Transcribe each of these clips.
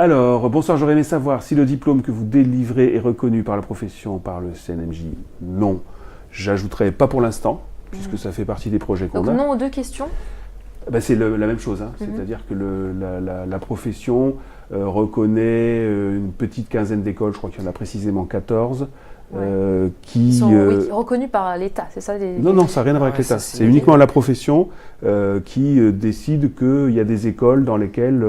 Alors, bonsoir, j'aurais aimé savoir si le diplôme que vous délivrez est reconnu par la profession, par le CNMJ. Non, j'ajouterai pas pour l'instant, puisque ça fait partie des projets qu'on a. Donc non aux deux questions. Ben, c'est la même chose, hein. C'est-à-dire que la profession reconnaît une petite quinzaine d'écoles, je crois qu'il y en a précisément 14, qui sont reconnus par l'État, c'est ça Non, ça n'a rien à voir avec l'État. C'est uniquement la profession qui décide qu'il y a des écoles dans lesquelles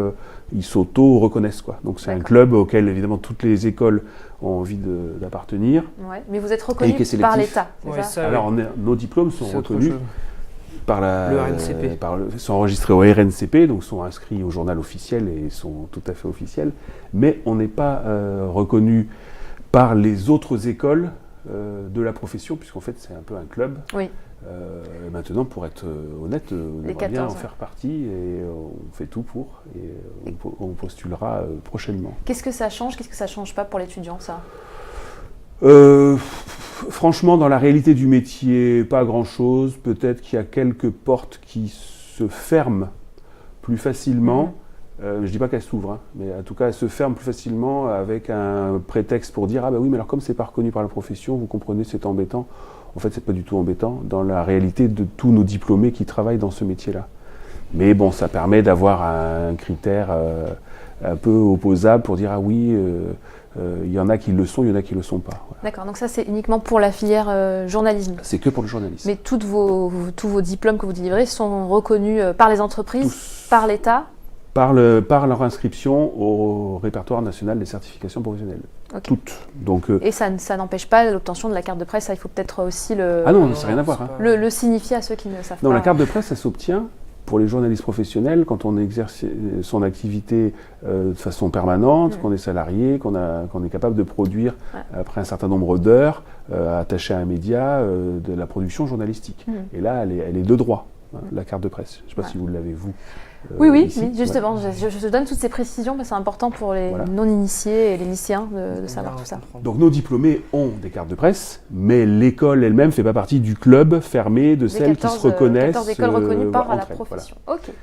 ils s'auto-reconnaissent, quoi. Donc c'est un club auquel évidemment toutes les écoles ont envie d'appartenir. Ouais. Mais vous êtes reconnu par l'État, c'est ça? Alors nos diplômes sont reconnus par le RNCP. Sont enregistrés au RNCP, donc sont inscrits au journal officiel et sont tout à fait officiels, mais on n'est pas reconnu par les autres écoles de la profession, puisqu'en fait c'est un peu un club. Oui. Maintenant, pour être honnête, on aimerait bien en faire partie et on fait tout pour, et on postulera prochainement. Qu'est-ce que ça change, qu'est-ce que ça change pas pour l'étudiant, ça? Franchement, dans la réalité du métier, pas grand-chose. Peut-être qu'il y a quelques portes qui se ferment plus facilement. Je dis pas qu'elles s'ouvrent, hein, mais en tout cas, elles se ferment plus facilement avec un prétexte pour dire « Ah ben oui, mais alors comme c'est pas reconnu par la profession, vous comprenez, c'est embêtant. » En fait, c'est pas du tout embêtant dans la réalité de tous nos diplômés qui travaillent dans ce métier-là. Mais bon, ça permet d'avoir un critère un peu opposable pour dire « Ah oui, il y en a qui le sont, il y en a qui le sont pas. » Voilà. D'accord, donc ça c'est uniquement pour la filière journalisme. C'est que pour le journalisme. Mais tous vos diplômes que vous délivrez sont reconnus par les entreprises, par l'État? Par leur inscription au répertoire national des certifications professionnelles. Okay. Toutes. Donc, et ça n'empêche pas l'obtention de la carte de presse, ça, il faut peut-être aussi Ah non, ça n'a rien à voir. Hein. Le signifier à ceux qui ne savent pas. Non, la carte de presse, ça s'obtient pour les journalistes professionnels quand on exerce son activité de façon permanente, qu'on est salarié, qu'on est capable de produire, après un certain nombre d'heures, attaché à un média, de la production journalistique. Et là, elle est de droit, hein, la carte de presse. Je ne sais pas si vous l'avez, vous. Oui, ici. justement, je donne toutes ces précisions, mais c'est important pour les non-initiés et les lycéens de savoir tout ça. Donc nos diplômés ont des cartes de presse, mais l'école elle-même ne fait pas partie du club fermé de celles qui se reconnaissent. 14 écoles reconnues par la entre elles, profession. Voilà. Ok.